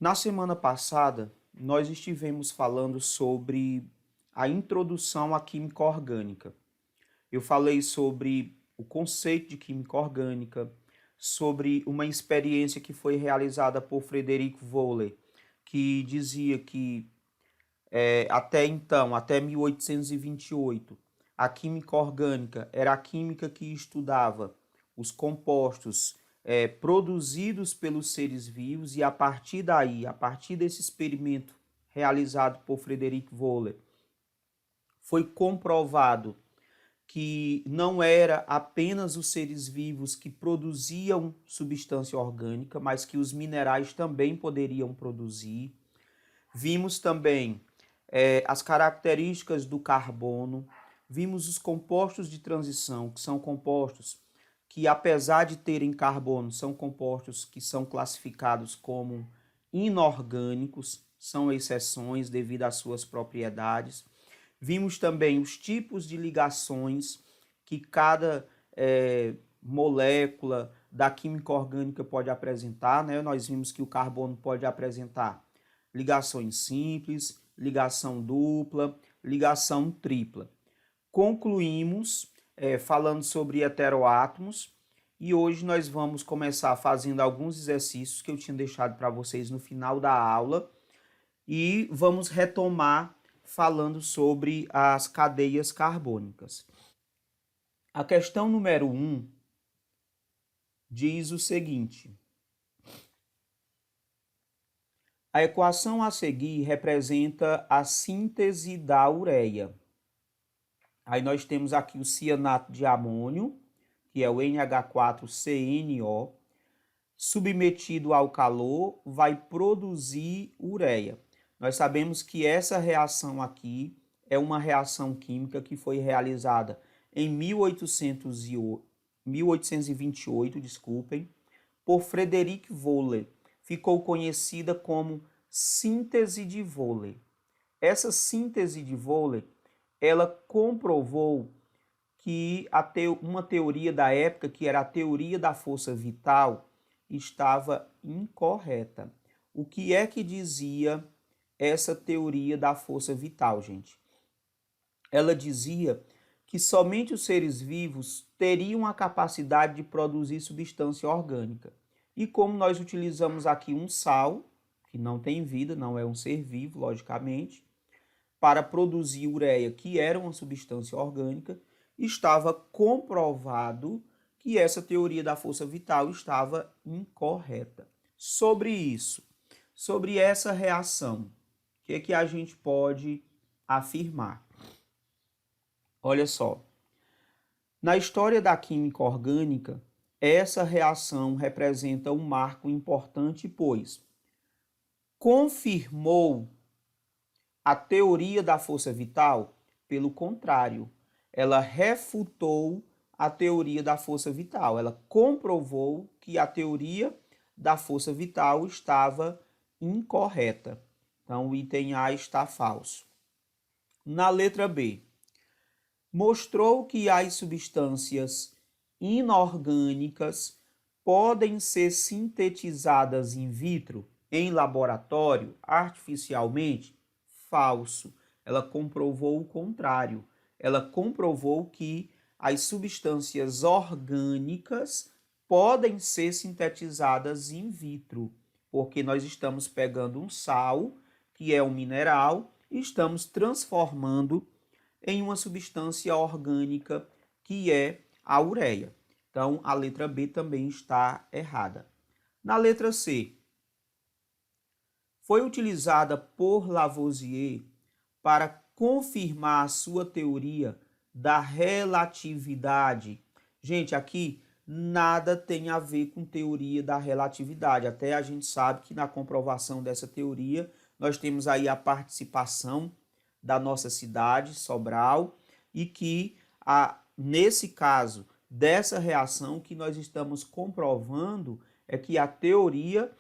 Na semana passada, nós estivemos falando sobre a introdução à química orgânica. Eu falei sobre o conceito de química orgânica, sobre uma experiência que foi realizada por Frederick Wöhler, que dizia que até então, até 1828, a química orgânica era a química que estudava os compostos produzidos pelos seres vivos e a partir daí, a partir desse experimento realizado por Frederick Wöhler, foi comprovado que não era apenas os seres vivos que produziam substância orgânica, mas que os minerais também poderiam produzir. Vimos também as características do carbono, vimos os compostos de transição, que são compostos que, apesar de terem carbono, são compostos que são classificados como inorgânicos, são exceções devido às suas propriedades. Vimos também os tipos de ligações que cada molécula da química orgânica pode apresentar, né? Nós vimos que o carbono pode apresentar ligações simples, ligação dupla, ligação tripla. Concluímos falando sobre heteroátomos e hoje nós vamos começar fazendo alguns exercícios que eu tinha deixado para vocês no final da aula e vamos retomar falando sobre as cadeias carbônicas. A questão número 1 diz o seguinte: a equação a seguir representa a síntese da ureia. Aí nós temos aqui o cianato de amônio, que é o NH4CNO, submetido ao calor, vai produzir ureia. Nós sabemos que essa reação aqui é uma reação química que foi realizada em 1828, por Frederick Wöhler. Ficou conhecida como síntese de Wöhler. Essa síntese de Wöhler, ela comprovou que uma teoria da época, que era a teoria da força vital, estava incorreta. O que é que dizia essa teoria da força vital, gente? Ela dizia que somente os seres vivos teriam a capacidade de produzir substância orgânica. E como nós utilizamos aqui um sal, que não tem vida, não é um ser vivo, logicamente, para produzir ureia, que era uma substância orgânica, estava comprovado que essa teoria da força vital estava incorreta. Sobre isso, sobre essa reação, o que é que a gente pode afirmar? Olha só, na história da química orgânica, essa reação representa um marco importante, pois confirmou a teoria da força vital. Pelo contrário, ela refutou a teoria da força vital. Ela comprovou que a teoria da força vital estava incorreta. Então, o item A está falso. Na letra B, mostrou que as substâncias inorgânicas podem ser sintetizadas in vitro, em laboratório, artificialmente? Falso. Ela comprovou o contrário. Ela comprovou que as substâncias orgânicas podem ser sintetizadas in vitro, porque nós estamos pegando um sal, que é um mineral, e estamos transformando em uma substância orgânica, que é a ureia. Então, a letra B também está errada. Na letra C, foi utilizada por Lavoisier para confirmar a sua teoria da relatividade. Gente, aqui nada tem a ver com teoria da relatividade. Até a gente sabe que na comprovação dessa teoria, nós temos aí a participação da nossa cidade, Sobral, e que, nesse caso dessa reação, que nós estamos comprovando é que a teoria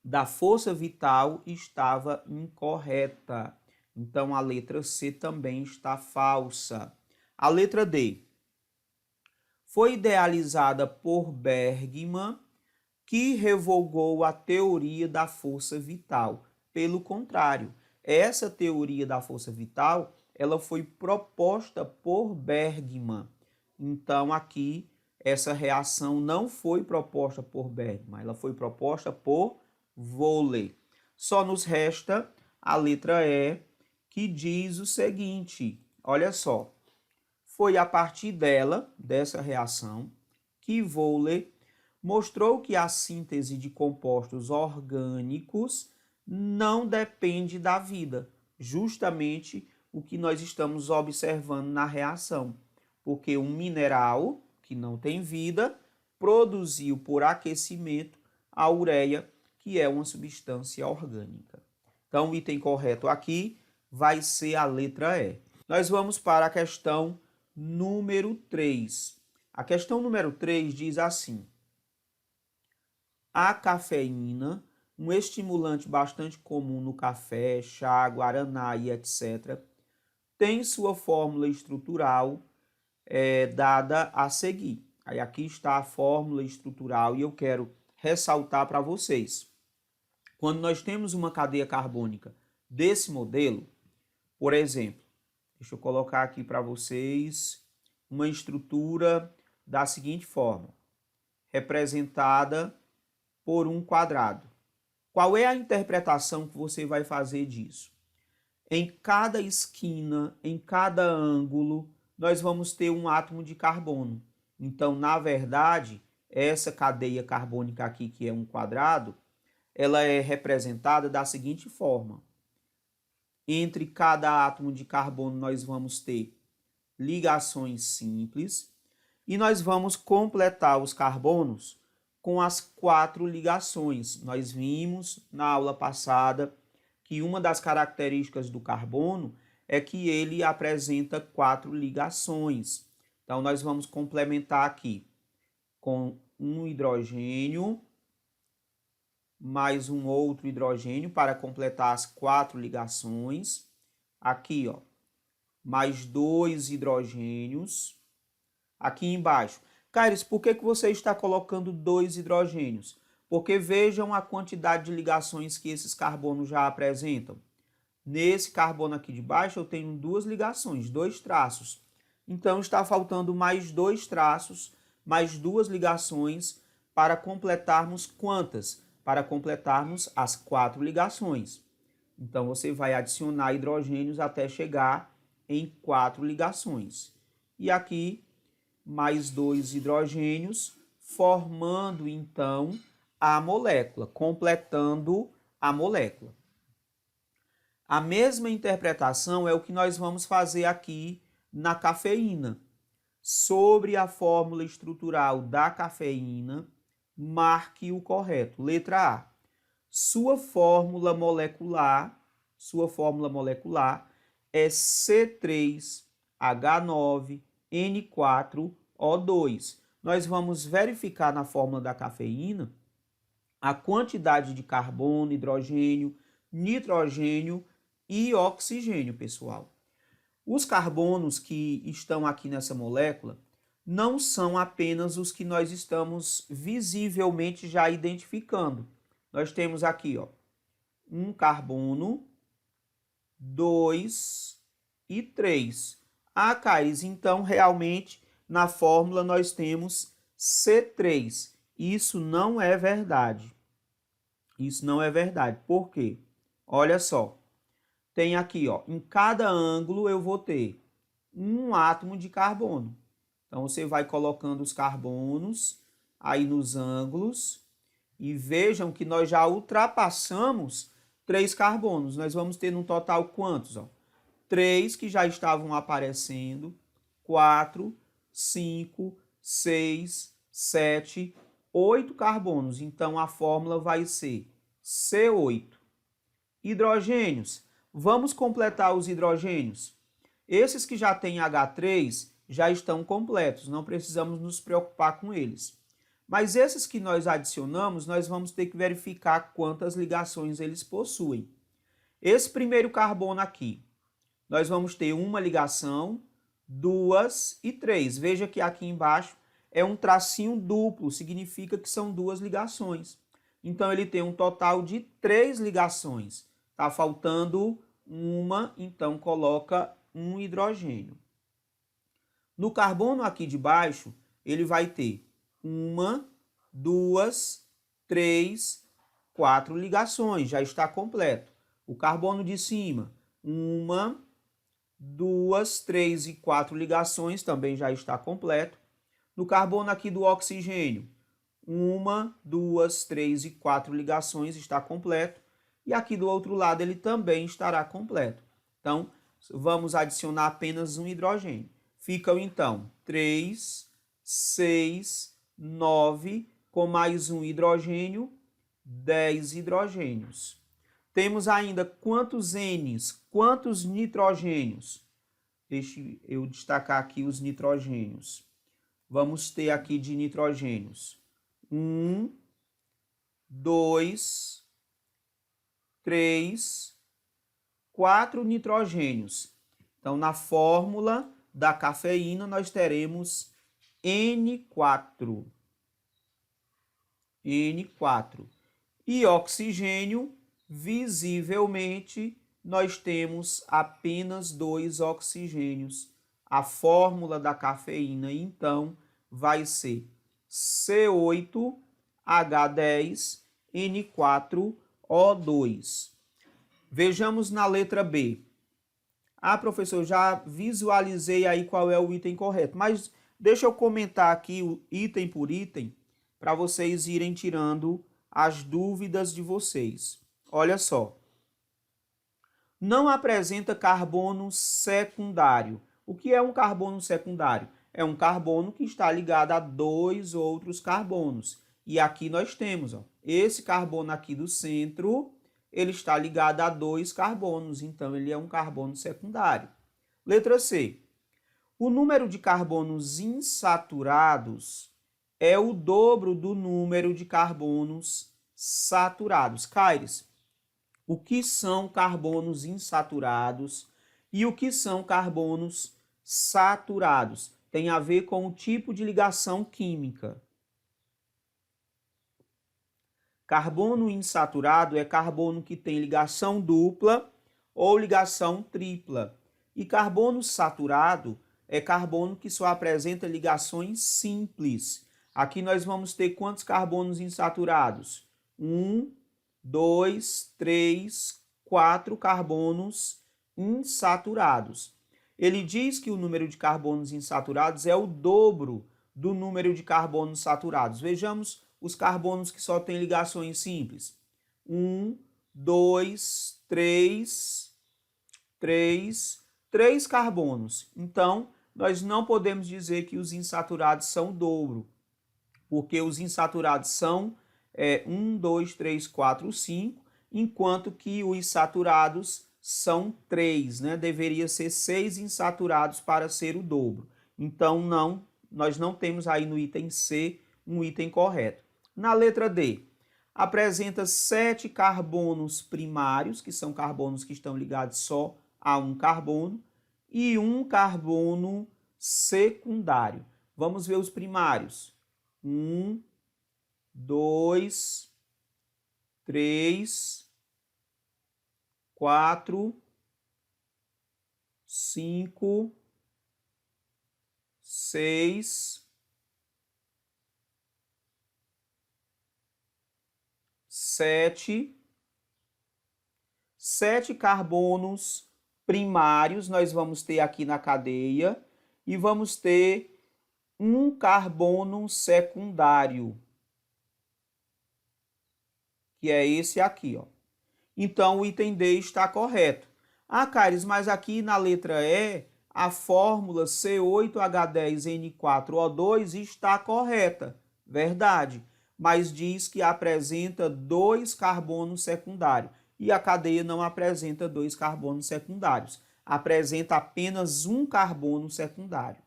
da força vital estava incorreta. Então, a letra C também está falsa. A letra D foi idealizada por Bergman, que revogou a teoria da força vital. Pelo contrário, essa teoria da força vital, ela foi proposta por Bergman. Então, aqui, essa reação não foi proposta por Bergman, ela foi proposta por Wöhler. Só nos resta a letra E, que diz o seguinte, olha só, foi a partir dela, dessa reação, que Wöhler mostrou que a síntese de compostos orgânicos não depende da vida, justamente o que nós estamos observando na reação, porque um mineral que não tem vida produziu por aquecimento a ureia, que é uma substância orgânica. Então, o item correto aqui vai ser a letra E. Nós vamos para a questão número 3. A questão número 3 diz assim: a cafeína, um estimulante bastante comum no café, chá, guaraná e etc., tem sua fórmula estrutural dada a seguir. Aí aqui está a fórmula estrutural e eu quero ressaltar para vocês. Quando nós temos uma cadeia carbônica desse modelo, por exemplo, deixa eu colocar aqui para vocês uma estrutura da seguinte forma, representada por um quadrado. Qual é a interpretação que você vai fazer disso? Em cada esquina, em cada ângulo, nós vamos ter um átomo de carbono. Então, na verdade, essa cadeia carbônica aqui, que é um quadrado, ela é representada da seguinte forma. Entre cada átomo de carbono, nós vamos ter ligações simples e nós vamos completar os carbonos com as 4 ligações. Nós vimos na aula passada que uma das características do carbono é que ele apresenta 4 ligações. Então, nós vamos complementar aqui com um hidrogênio, mais um outro hidrogênio para completar as 4 ligações. Aqui, ó, mais 2 hidrogênios. Aqui embaixo. Caires, por que você está colocando 2 hidrogênios? Porque vejam a quantidade de ligações que esses carbonos já apresentam. Nesse carbono aqui de baixo eu tenho 2 ligações, 2 traços. Então está faltando mais 2 traços, mais 2 ligações para completarmos quantas? Para completarmos as 4 ligações. Então você vai adicionar hidrogênios até chegar em 4 ligações. E aqui mais 2 hidrogênios, formando então a molécula, completando a molécula. A mesma interpretação é o que nós vamos fazer aqui na cafeína. Sobre a fórmula estrutural da cafeína, marque o correto. Letra A. Sua fórmula molecular é C3H9N4O2. Nós vamos verificar na fórmula da cafeína a quantidade de carbono, hidrogênio, nitrogênio e oxigênio, pessoal. Os carbonos que estão aqui nessa molécula não são apenas os que nós estamos visivelmente já identificando. Nós temos aqui, ó, um carbono, 2 e 3. Ah, Caís, então realmente na fórmula nós temos C3. Isso não é verdade. Isso não é verdade. Por quê? Olha só. Tem aqui, ó, em cada ângulo eu vou ter um átomo de carbono. Então você vai colocando os carbonos aí nos ângulos e vejam que nós já ultrapassamos 3 carbonos. Nós vamos ter no total quantos? 3 que já estavam aparecendo, 4, 5, 6, 7, 8 carbonos. Então a fórmula vai ser C8. Hidrogênios. Vamos completar os hidrogênios. Esses que já têm H3 já estão completos, não precisamos nos preocupar com eles. Mas esses que nós adicionamos, nós vamos ter que verificar quantas ligações eles possuem. Esse primeiro carbono aqui, nós vamos ter uma ligação, 2 e 3. Veja que aqui embaixo é um tracinho duplo, significa que são duas ligações. Então, ele tem um total de 3 ligações. Está faltando uma, então coloca um hidrogênio. No carbono aqui de baixo, ele vai ter 1, 2, 3, 4 ligações, já está completo. O carbono de cima, 1, 2, 3 e 4 ligações, também já está completo. No carbono aqui do oxigênio, 1, 2, 3 e 4 ligações, está completo. E aqui do outro lado ele também estará completo. Então, vamos adicionar apenas um hidrogênio. Ficam, então, 3, 6, 9, com mais um hidrogênio, 10 hidrogênios. Temos ainda quantos N's? Quantos nitrogênios? Deixa eu destacar aqui os nitrogênios. Vamos ter aqui de nitrogênios 1, 2, 3, 4 nitrogênios. Então, na fórmula da cafeína, nós teremos N4. N4. E oxigênio, visivelmente, nós temos apenas 2 oxigênios. A fórmula da cafeína, então, vai ser C8H10N4O2. Vejamos na letra B. Ah, professor, já visualizei aí qual é o item correto, mas deixa eu comentar aqui o item por item para vocês irem tirando as dúvidas de vocês. Olha só. Não apresenta carbono secundário. O que é um carbono secundário? É um carbono que está ligado a 2 outros carbonos. E aqui nós temos, ó, esse carbono aqui do centro, ele está ligado a 2 carbonos, então ele é um carbono secundário. Letra C. O número de carbonos insaturados é o dobro do número de carbonos saturados. Caires, o que são carbonos insaturados e o que são carbonos saturados? Tem a ver com o tipo de ligação química. Carbono insaturado é carbono que tem ligação dupla ou ligação tripla. E carbono saturado é carbono que só apresenta ligações simples. Aqui nós vamos ter quantos carbonos insaturados? 1, 2, 3, 4 carbonos insaturados. Ele diz que o número de carbonos insaturados é o dobro do número de carbonos saturados. Vejamos os carbonos que só têm ligações simples. 1, 2, 3 carbonos. Então, nós não podemos dizer que os insaturados são o dobro, porque os insaturados são 1, 2, 3, 4, 5, enquanto que os saturados são 3, né? Deveria ser 6 insaturados para ser o dobro. Então, não, nós não temos aí no item C um item correto. Na letra D, apresenta 7 carbonos primários, que são carbonos que estão ligados só a um carbono, e um carbono secundário. Vamos ver os primários. 1, 2, 3, 4, 5, 6, 7. 7 carbonos primários nós vamos ter aqui na cadeia e vamos ter um carbono secundário, que é esse aqui, ó. Então, o item D está correto. Ah, Caires, mas aqui na letra E, a fórmula C8H10N4O2 está correta. Verdade. Mas diz que apresenta 2 carbonos secundários. E a cadeia não apresenta 2 carbonos secundários. Apresenta apenas um carbono secundário.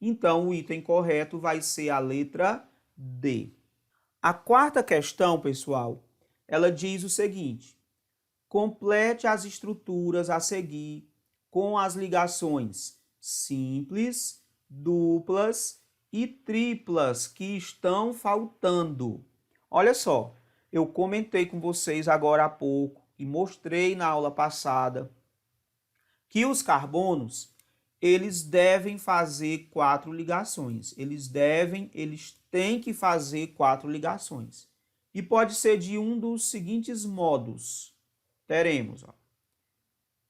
Então, o item correto vai ser a letra D. A quarta questão, pessoal, ela diz o seguinte: complete as estruturas a seguir com as ligações simples, duplas e triplas que estão faltando. Olha só, eu comentei com vocês agora há pouco e mostrei na aula passada que os carbonos, eles devem fazer 4 ligações. Eles têm que fazer 4 ligações. E pode ser de um dos seguintes modos. Teremos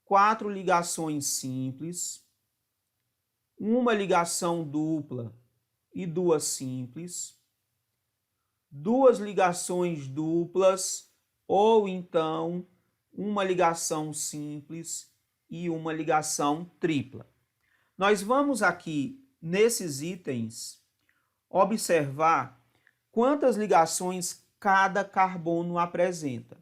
4 ligações simples, uma ligação dupla e 2 simples, 2 ligações duplas ou então uma ligação simples e uma ligação tripla. Nós vamos aqui, nesses itens, observar quantas ligações cada carbono apresenta.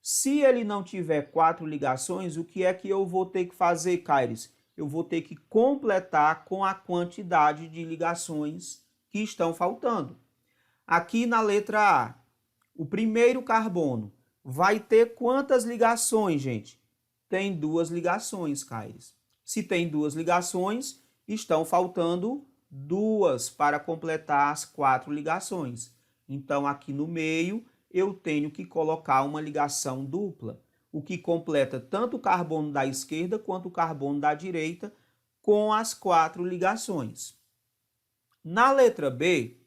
Se ele não tiver 4 ligações, o que é que eu vou ter que fazer, Caires? Eu vou ter que completar com a quantidade de ligações que estão faltando. Aqui na letra A, o primeiro carbono vai ter quantas ligações, gente? Tem 2 ligações, Caires. Se tem 2 ligações, estão faltando 2 para completar as 4 ligações. Então, aqui no meio, eu tenho que colocar uma ligação dupla, o que completa tanto o carbono da esquerda quanto o carbono da direita com as 4 ligações. Na letra B,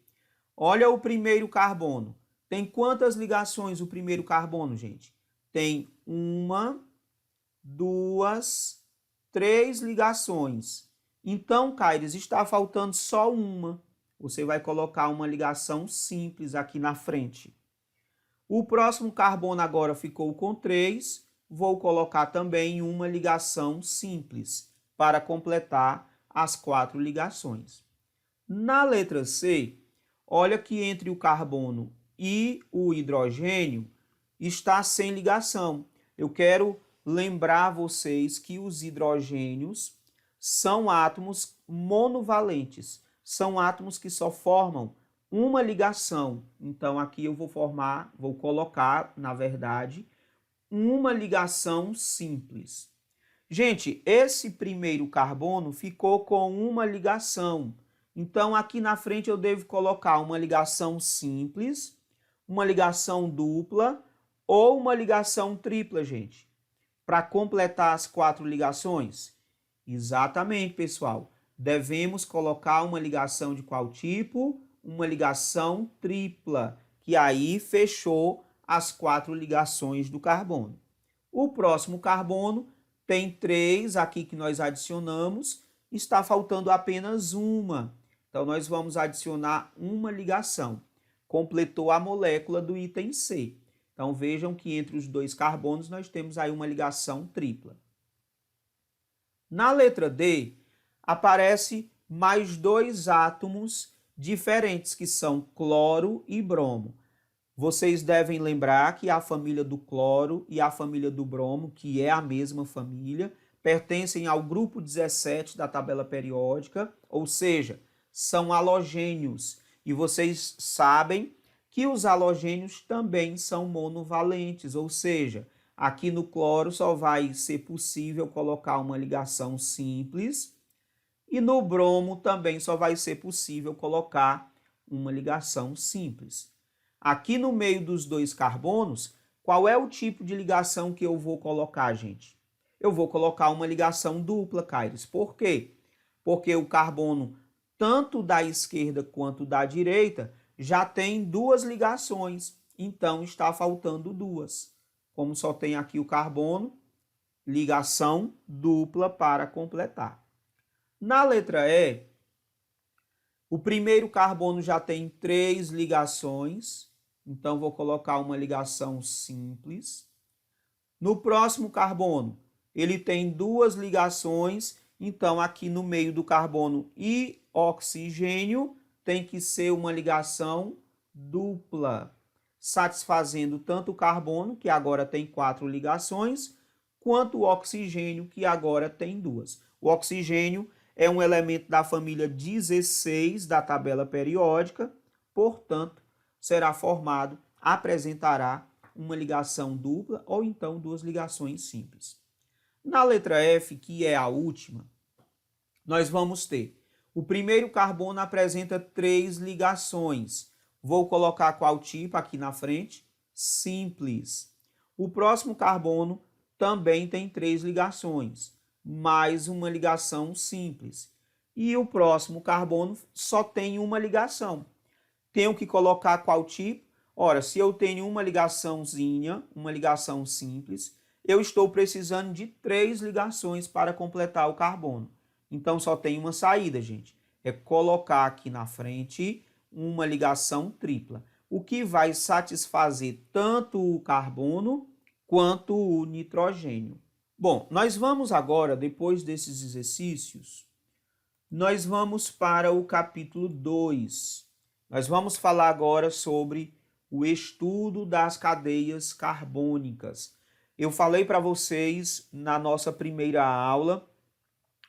olha o primeiro carbono. Tem quantas ligações o primeiro carbono, gente? Tem 1, 2, 3 ligações. Então, Caires, está faltando só uma. Você vai colocar uma ligação simples aqui na frente. O próximo carbono agora ficou com 3. Vou colocar também uma ligação simples para completar as 4 ligações. Na letra C, olha que entre o carbono e o hidrogênio está sem ligação. Eu quero lembrar vocês que os hidrogênios são átomos monovalentes, são átomos que só formam uma ligação. Então aqui eu vou colocar, na verdade, uma ligação simples. Gente, esse primeiro carbono ficou com uma ligação. Então aqui na frente eu devo colocar uma ligação simples, uma ligação dupla ou uma ligação tripla, gente, para completar as 4 ligações. Exatamente, pessoal. Devemos colocar uma ligação de qual tipo? Uma ligação tripla, que aí fechou as 4 ligações do carbono. O próximo carbono tem 3 aqui que nós adicionamos, está faltando apenas uma. Então, nós vamos adicionar uma ligação. Completou a molécula do item C. Então, vejam que entre os 2 carbonos nós temos aí uma ligação tripla. Na letra D, aparece mais 2 átomos diferentes, que são cloro e bromo. Vocês devem lembrar que a família do cloro e a família do bromo, que é a mesma família, pertencem ao grupo 17 da tabela periódica, ou seja, são halogênios. E vocês sabem que os halogênios também são monovalentes, ou seja, aqui no cloro só vai ser possível colocar uma ligação simples e no bromo também só vai ser possível colocar uma ligação simples. Aqui no meio dos 2 carbonos, qual é o tipo de ligação que eu vou colocar, gente? Eu vou colocar uma ligação dupla, Caires. Por quê? Porque o carbono, tanto da esquerda quanto da direita, já tem 2 ligações, então está faltando 2. Como só tem aqui o carbono, ligação dupla para completar. Na letra E, o primeiro carbono já tem 3 ligações, então vou colocar uma ligação simples. No próximo carbono, ele tem 2 ligações, então aqui no meio do carbono e oxigênio tem que ser uma ligação dupla, satisfazendo tanto o carbono, que agora tem 4 ligações, quanto o oxigênio, que agora tem 2. O oxigênio é um elemento da família 16 da tabela periódica, portanto, apresentará uma ligação dupla ou então 2 ligações simples. Na letra F, que é a última, nós vamos ter O primeiro carbono apresenta 3 ligações. Vou colocar qual tipo aqui na frente? Simples. O próximo carbono também tem 3 ligações, mais uma ligação simples. E o próximo carbono só tem uma ligação. Tenho que colocar qual tipo? Ora, se eu tenho uma ligaçãozinha, uma ligação simples, eu estou precisando de 3 ligações para completar o carbono. Então só tem uma saída, gente. É colocar aqui na frente uma ligação tripla, o que vai satisfazer tanto o carbono quanto o nitrogênio. Bom, nós vamos agora, depois desses exercícios, nós vamos para o capítulo 2. Nós vamos falar agora sobre o estudo das cadeias carbônicas. Eu falei para vocês na nossa primeira aula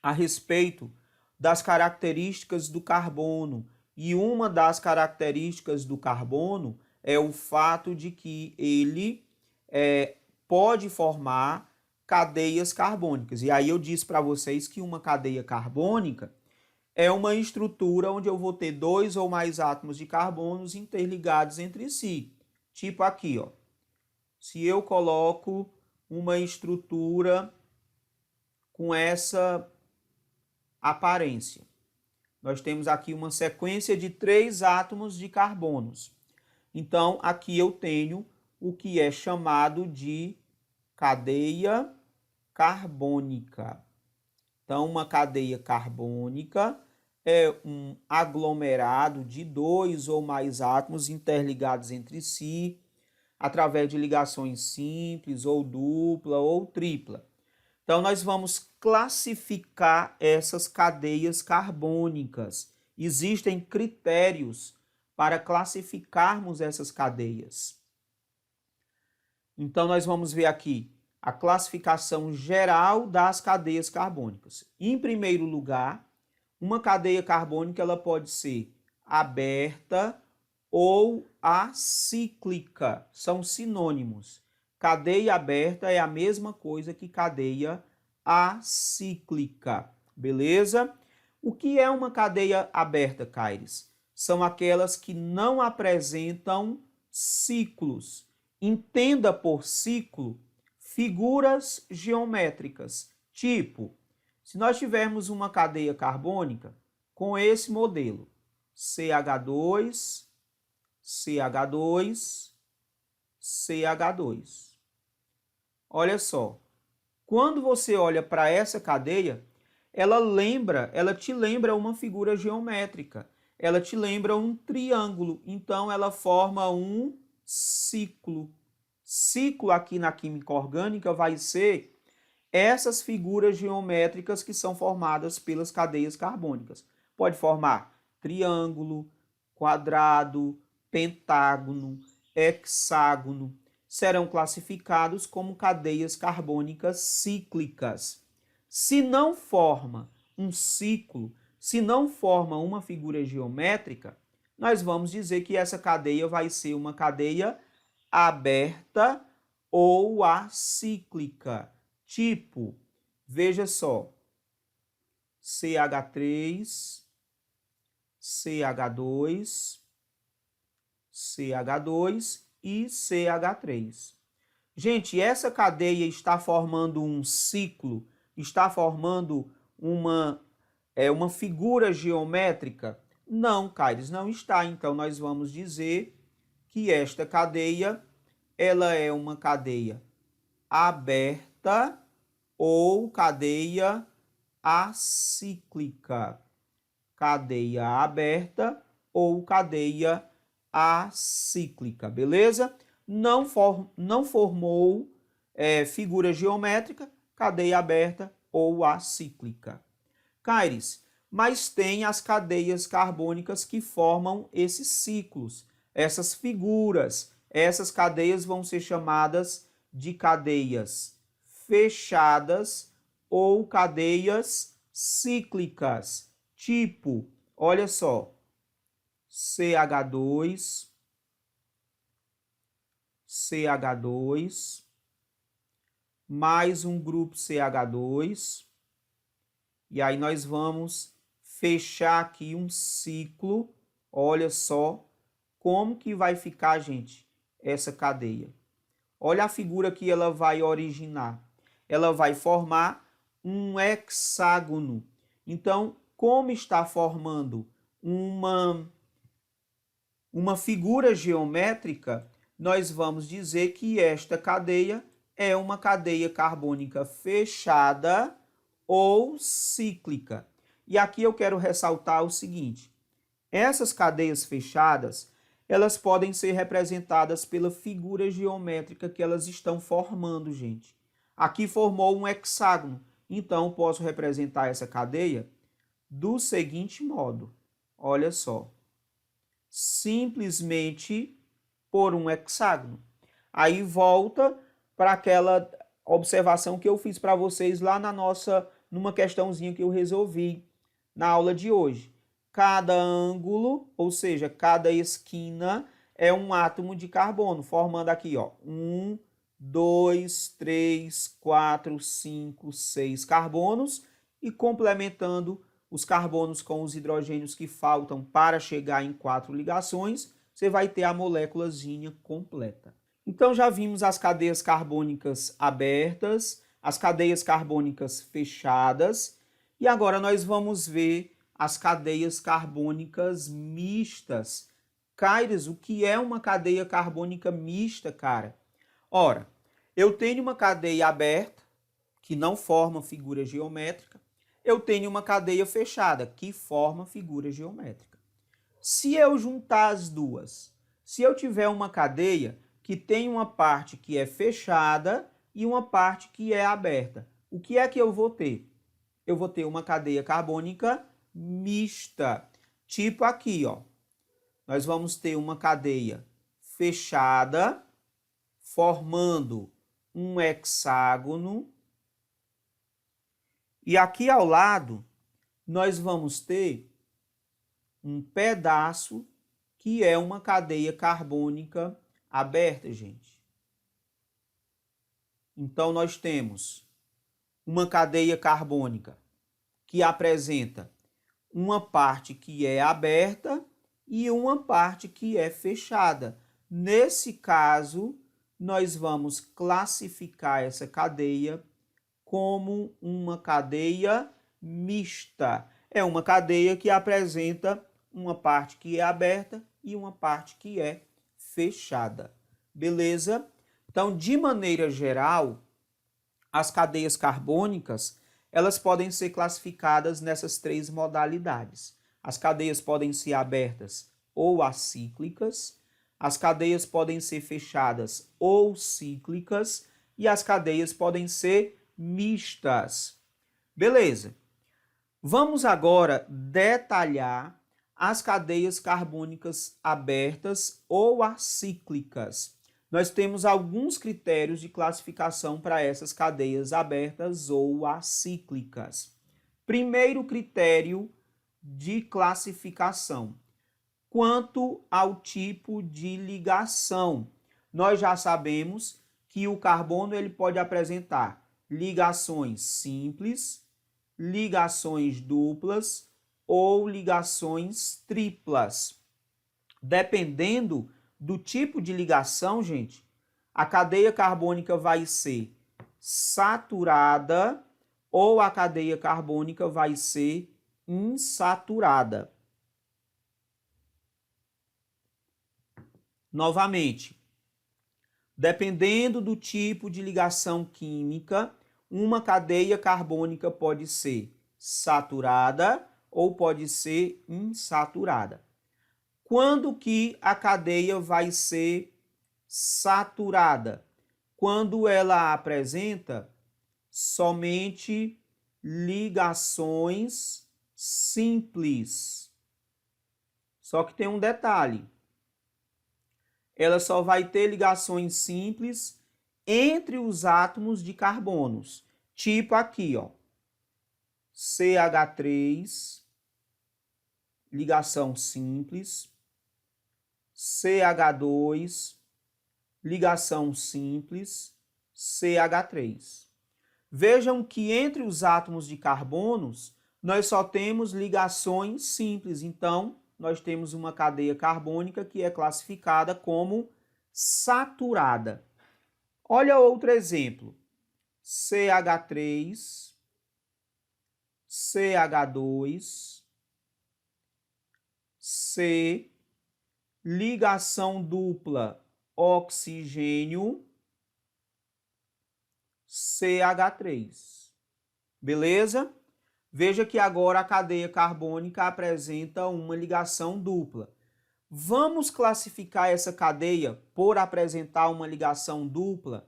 a respeito das características do carbono. E uma das características do carbono é o fato de que ele pode formar cadeias carbônicas. E aí eu disse para vocês que uma cadeia carbônica é uma estrutura onde eu vou ter 2 ou mais átomos de carbonos interligados entre si. Tipo aqui, ó. Se eu coloco uma estrutura com essa aparência, nós temos aqui uma sequência de 3 átomos de carbonos. Então, aqui eu tenho o que é chamado de cadeia carbônica. Então, uma cadeia carbônica é um aglomerado de 2 ou mais átomos interligados entre si, através de ligações simples, ou dupla, ou tripla. Então, nós vamos classificar essas cadeias carbônicas. Existem critérios para classificarmos essas cadeias. Então, nós vamos ver aqui a classificação geral das cadeias carbônicas. Em primeiro lugar, uma cadeia carbônica ela pode ser aberta ou acíclica, são sinônimos. Cadeia aberta é a mesma coisa que cadeia acíclica, beleza? O que é uma cadeia aberta, Caires? São aquelas que não apresentam ciclos. Entenda por ciclo figuras geométricas, tipo, se nós tivermos uma cadeia carbônica com esse modelo, CH2, CH2, CH2. Olha só, quando você olha para essa cadeia, ela te lembra uma figura geométrica, ela te lembra um triângulo, então ela forma um ciclo. Ciclo aqui na química orgânica vai ser essas figuras geométricas que são formadas pelas cadeias carbônicas. Pode formar triângulo, quadrado, pentágono, hexágono. Serão classificados como cadeias carbônicas cíclicas. Se não forma um ciclo, se não forma uma figura geométrica, nós vamos dizer que essa cadeia vai ser uma cadeia aberta ou acíclica. Tipo, veja só, CH3, CH2, CH2 e CH3. Gente, essa cadeia está formando um ciclo, está formando uma figura geométrica? Não, Caires, não está. Então, nós vamos dizer que esta cadeia ela é uma cadeia aberta ou cadeia acíclica. Cadeia aberta ou cadeia acíclica, beleza? Não formou figura geométrica, cadeia aberta ou acíclica. Caires, mas tem as cadeias carbônicas que formam esses ciclos, essas figuras. Essas cadeias vão ser chamadas de cadeias fechadas ou cadeias cíclicas. Tipo, olha só, CH2, CH2, mais um grupo CH2, e aí nós vamos fechar aqui um ciclo. Olha só como que vai ficar, gente, essa cadeia. Olha a figura que ela vai originar. Ela vai formar um hexágono. Então, como está formando uma figura geométrica, nós vamos dizer que esta cadeia é uma cadeia carbônica fechada ou cíclica. E aqui eu quero ressaltar o seguinte: essas cadeias fechadas, elas podem ser representadas pela figura geométrica que elas estão formando, gente. Aqui formou um hexágono, então posso representar essa cadeia do seguinte modo. Olha só. Simplesmente por um hexágono. Aí volta para aquela observação que eu fiz para vocês lá numa questãozinha que eu resolvi na aula de hoje. Cada ângulo, ou seja, cada esquina é um átomo de carbono, formando aqui, ó, 1, 2, 3, 4, 5, 6 carbonos e complementando os carbonos com os hidrogênios que faltam para chegar em 4 ligações, você vai ter a moléculazinha completa. Então já vimos as cadeias carbônicas abertas, as cadeias carbônicas fechadas, e agora nós vamos ver as cadeias carbônicas mistas. Caires, o que é uma cadeia carbônica mista, cara? Ora, eu tenho uma cadeia aberta, que não forma figura geométrica, eu tenho uma cadeia fechada, que forma figura geométrica. Se eu juntar as duas, se eu tiver uma cadeia que tem uma parte que é fechada e uma parte que é aberta, o que é que eu vou ter? Eu vou ter uma cadeia carbônica mista. Tipo aqui, ó. Nós vamos ter uma cadeia fechada, formando um hexágono. E aqui ao lado, nós vamos ter um pedaço que é uma cadeia carbônica aberta, gente. Então, nós temos uma cadeia carbônica que apresenta uma parte que é aberta e uma parte que é fechada. Nesse caso, nós vamos classificar essa cadeia como uma cadeia mista. É uma cadeia que apresenta uma parte que é aberta e uma parte que é fechada. Beleza? Então, de maneira geral, as cadeias carbônicas, elas podem ser classificadas nessas 3 modalidades. As cadeias podem ser abertas ou acíclicas, as cadeias podem ser fechadas ou cíclicas e as cadeias podem ser mistas. Beleza. Vamos agora detalhar as cadeias carbônicas abertas ou acíclicas. Nós temos alguns critérios de classificação para essas cadeias abertas ou acíclicas. Primeiro critério de classificação: quanto ao tipo de ligação. Nós já sabemos que o carbono ele pode apresentar ligações simples, ligações duplas ou ligações triplas. Dependendo do tipo de ligação, gente, a cadeia carbônica vai ser saturada ou a cadeia carbônica vai ser insaturada. Novamente, dependendo do tipo de ligação química, uma cadeia carbônica pode ser saturada ou pode ser insaturada. Quando que a cadeia vai ser saturada? Quando ela apresenta somente ligações simples. Só que tem um detalhe. Ela só vai ter ligações simples entre os átomos de carbonos. Tipo aqui, ó. CH3, ligação simples. CH2, ligação simples. CH3. Vejam que entre os átomos de carbonos, nós só temos ligações simples. Então, nós temos uma cadeia carbônica que é classificada como saturada. Olha outro exemplo. CH3, CH2, C, ligação dupla oxigênio, CH3. Beleza? Veja que agora a cadeia carbônica apresenta uma ligação dupla. Vamos classificar essa cadeia, por apresentar uma ligação dupla,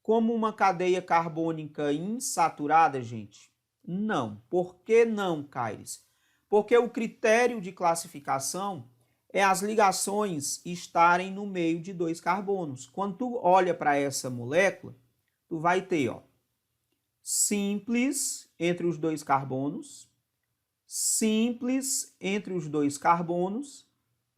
como uma cadeia carbônica insaturada, gente? Não. Por que não, Caires? Porque o critério de classificação é as ligações estarem no meio de dois carbonos. Quando tu olha para essa molécula, tu vai ter, ó, simples entre os dois carbonos, simples entre os dois carbonos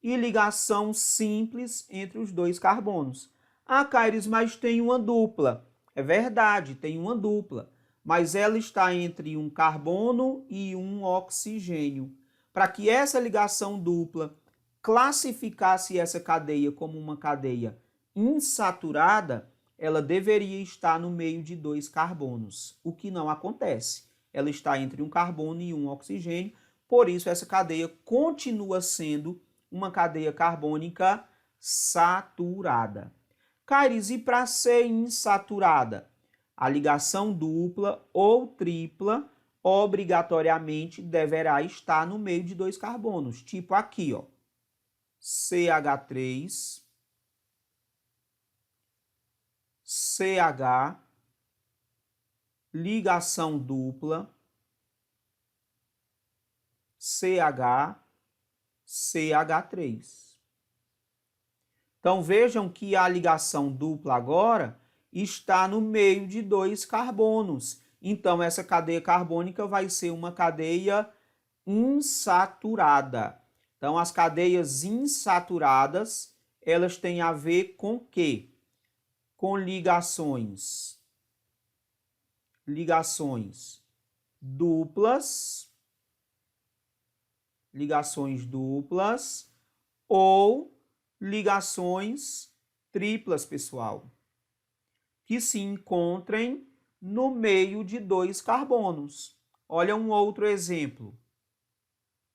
e ligação simples entre os dois carbonos. Ah, Caires, mas tem uma dupla. É verdade, tem uma dupla, mas ela está entre um carbono e um oxigênio. Para que essa ligação dupla classificasse essa cadeia como uma cadeia insaturada, ela deveria estar no meio de dois carbonos, o que não acontece. Ela está entre um carbono e um oxigênio, por isso essa cadeia continua sendo uma cadeia carbônica saturada. Caires, e para ser insaturada? A ligação dupla ou tripla obrigatoriamente deverá estar no meio de dois carbonos, tipo aqui, ó, CH3, CH, ligação dupla, CH, CH3. Então vejam que a ligação dupla agora está no meio de dois carbonos. Então essa cadeia carbônica vai ser uma cadeia insaturada. Então as cadeias insaturadas, elas têm a ver com o quê? Com ligações duplas, ou ligações triplas, pessoal, que se encontrem no meio de dois carbonos. Olha um outro exemplo.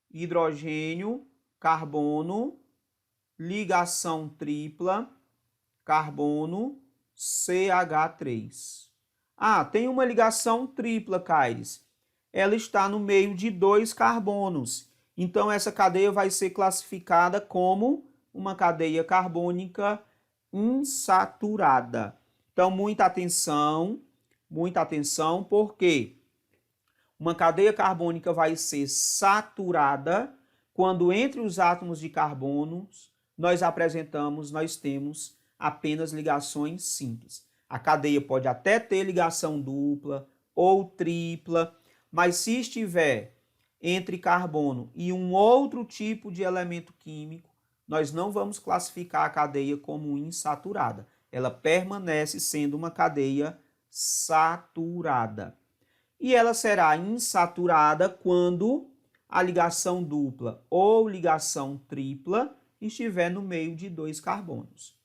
Hidrogênio, carbono, ligação tripla, carbono, CH3. Ah, tem uma ligação tripla, Caires. Ela está no meio de dois carbonos. Então, essa cadeia vai ser classificada como uma cadeia carbônica insaturada. Então, muita atenção, porque uma cadeia carbônica vai ser saturada quando entre os átomos de carbonos nós temos apenas ligações simples. A cadeia pode até ter ligação dupla ou tripla, mas se estiver entre carbono e um outro tipo de elemento químico, nós não vamos classificar a cadeia como insaturada. Ela permanece sendo uma cadeia saturada. E ela será insaturada quando a ligação dupla ou ligação tripla estiver no meio de dois carbonos.